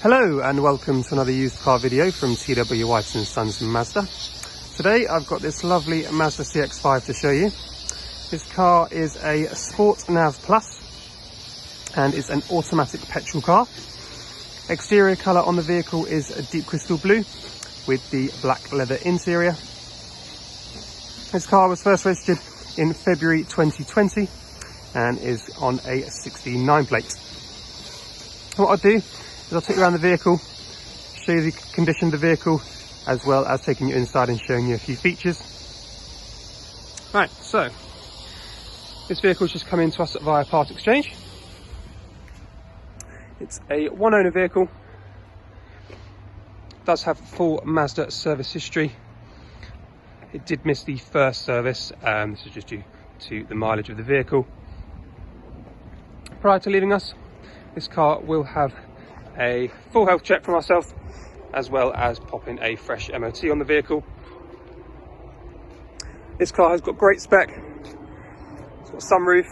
Hello and welcome to another used car video from TW White & Sons Mazda. Today I've got this lovely Mazda CX-5 to show you. This car is a Sport Nav Plus and is an automatic petrol car. Exterior colour on the vehicle is a deep crystal blue with the black leather interior. This car was first registered in February 2020 and is on a 69 plate. What I'll do is I'll take you around the vehicle, show you the condition of the vehicle, as well as taking you inside and showing you a few features. Right, so this vehicle's just come in to us via part exchange. It's a one owner vehicle, does have full Mazda service history. It did miss the first service, this is just due to the mileage of the vehicle. Prior to leaving us, this car will have a full health check from ourselves, as well as popping a fresh MOT on the vehicle. This car has got great spec. It's got sunroof,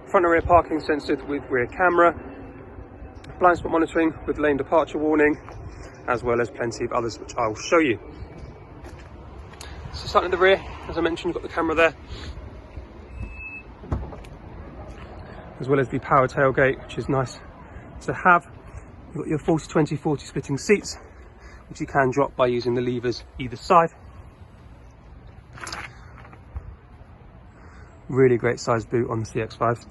front and rear parking sensors with rear camera, blind spot monitoring with lane departure warning, as well as plenty of others which I will show you. So starting at the rear, as I mentioned, you've got the camera there, as well as the power tailgate, which is nice to have. You've got your 40-20-40 splitting seats, which you can drop by using the levers either side. Really great size boot on the CX-5.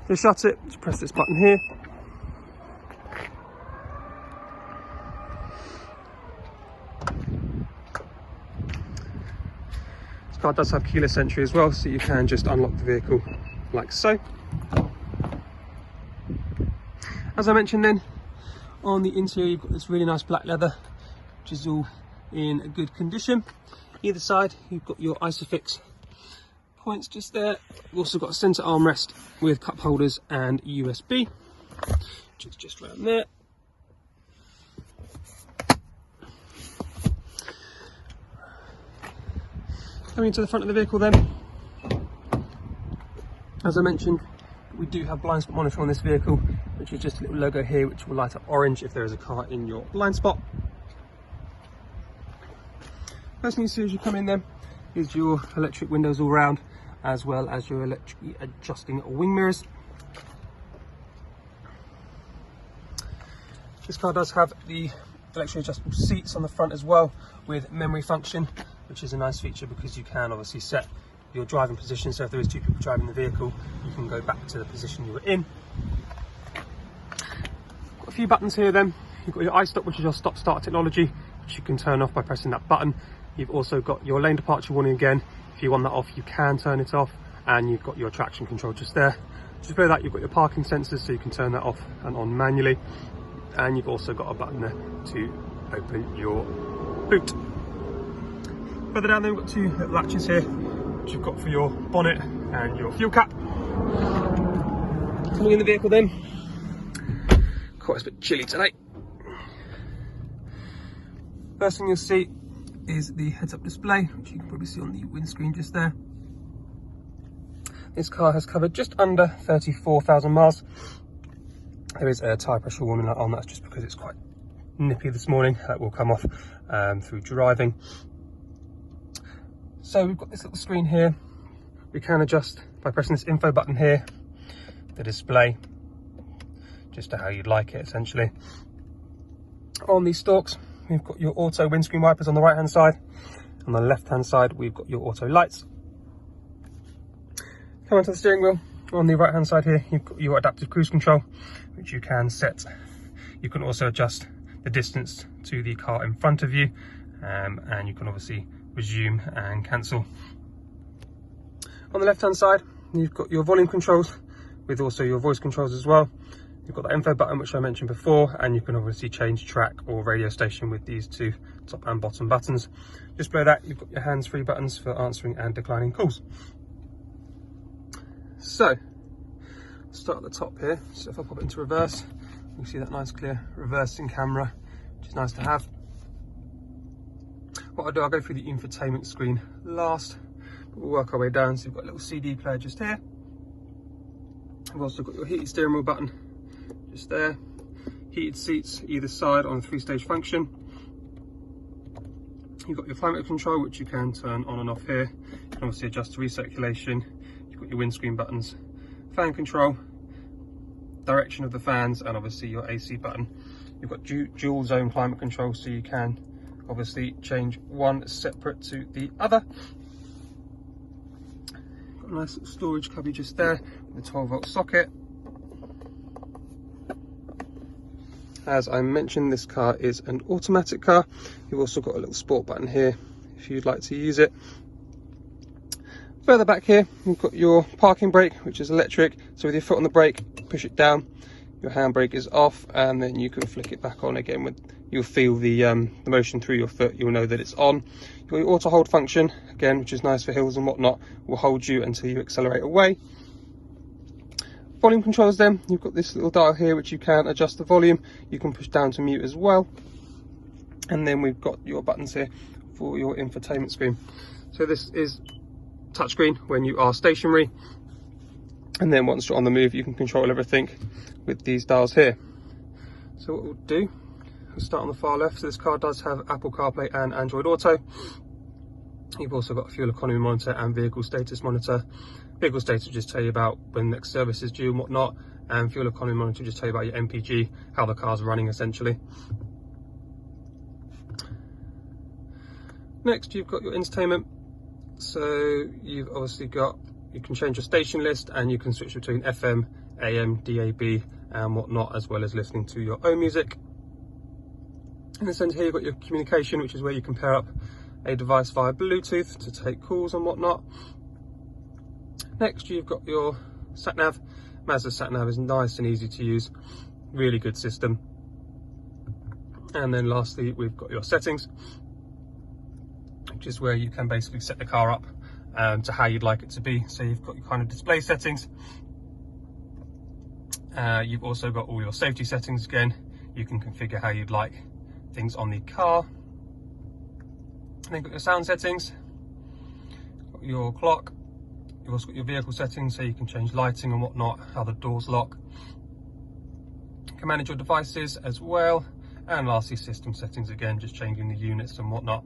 To shut it, just press this button here. This car does have keyless entry as well, so you can just unlock the vehicle like so. As I mentioned then, on the interior you've got this really nice black leather, which is all in a good condition. Either side you've got your Isofix points just there. You've also got a centre armrest with cup holders and USB, which is just around there. Coming to the front of the vehicle then, as I mentioned, we do have blind spot monitor on this vehicle, which is just a little logo here which will light up orange if there is a car in your blind spot. First thing you see as you come in then is your electric windows all round, as well as your electrically adjusting wing mirrors. This car does have the electrically adjustable seats on the front as well, with memory function, which is a nice feature because you can obviously set your driving position, so if there is two people driving the vehicle, you can go back to the position you were in. Got a few buttons here then. You've got your iStop, which is your stop start technology, which you can turn off by pressing that button. You've also got your lane departure warning again. If you want that off, you can turn it off, and you've got your traction control just there. Just below that you've got your parking sensors, so you can turn that off and on manually, and you've also got a button there to open your boot. Further down there we've got two little latches here, which you've got for your bonnet and your fuel cap. Coming in the vehicle then, quite a bit chilly today. First thing you'll see is the heads-up display, which you can probably see on the windscreen just there. This car has covered just under 34,000 miles. There is a tyre pressure warning light on, that's just because it's quite nippy this morning. That will come off through driving. So we've got this little screen here. We can adjust by pressing this info button here, the display, just to how you'd like it essentially. On these stalks, we've got your auto windscreen wipers on the right hand side. On the left hand side, we've got your auto lights. Come onto the steering wheel. On the right hand side here, you've got your adaptive cruise control, which you can set. You can also adjust the distance to the car in front of you, and you can obviously resume and cancel. On the left hand side you've got your volume controls with also your voice controls as well. You've got that info button which I mentioned before, and you can obviously change track or radio station with these two top and bottom buttons. Just below that you've got your hands-free buttons for answering and declining calls. So start at the top here. So if I pop it into reverse, you can see that nice clear reversing camera, which is nice to have. What I'll do, I'll go through the infotainment screen last, but we'll work our way down. So you've got a little CD player just here. You've also got your heated steering wheel button just there. heated seats either side on a 3-stage function. You've got your climate control, which you can turn on and off here. You can obviously adjust to recirculation. You've got your windscreen buttons, fan control, direction of the fans, and obviously your AC button. You've got dual zone climate control, so you can obviously change one separate to the other. Got a nice little storage cubby just there with a 12-volt socket. As I mentioned, this car is an automatic car. You've also got a little sport button here if you'd like to use it. Further back here, you've got your parking brake, which is electric. So with your foot on the brake, push it down, your handbrake is off, and then you can flick it back on again. You'll feel the motion through your foot, you'll know that it's on. You've got your auto hold function, again, which is nice for hills and whatnot, will hold you until you accelerate away. Volume controls then, you've got this little dial here which you can adjust the volume. You can push down to mute as well. And then we've got your buttons here for your infotainment screen. So this is touchscreen when you are stationary. And then once you're on the move, you can control everything with these dials here. So what we'll do, we'll start on the far left. So this car does have Apple CarPlay and Android Auto. You've also got a fuel economy monitor and vehicle status monitor. Vehicle status will just tell you about when next service is due and whatnot, and fuel economy monitor will just tell you about your MPG, how the car's running essentially. Next, you've got your entertainment. So you've obviously got, you can change your station list, and you can switch between FM, AM, DAB and whatnot, as well as listening to your own music. In the centre here, you've got your communication, which is where you can pair up a device via Bluetooth to take calls and whatnot. Next, you've got your sat nav. Mazda sat nav is nice and easy to use, really good system. And then lastly, we've got your settings, which is where you can basically set the car up to how you'd like it to be. So you've got your kind of display settings. You've also got all your safety settings again. You can configure how you'd like things on the car. And then got your sound settings, got your clock. You've also got your vehicle settings, so you can change lighting and whatnot, how the doors lock. You can manage your devices as well. And lastly, system settings again, just changing the units and whatnot.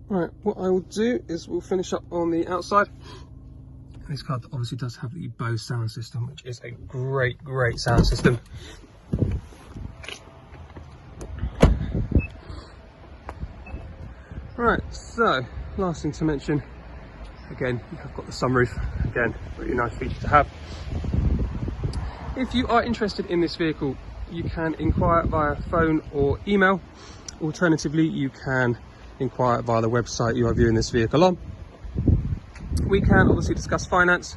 Right, what I will do is we'll finish up on the outside. This car obviously does have the Bose sound system, which is a great sound system. Right, so last thing to mention, again, you have got the sunroof, again, really nice feature to have. If you are interested in this vehicle, you can inquire via phone or email. Alternatively, you can inquire via the website you are viewing this vehicle on. We can obviously discuss finance,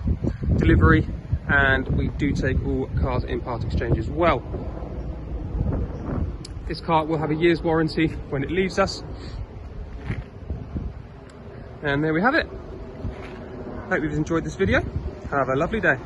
delivery, and we do take all cars in part exchange as well. This car will have a year's warranty when it leaves us. And there we have it. Hope you've enjoyed this video. Have a lovely day.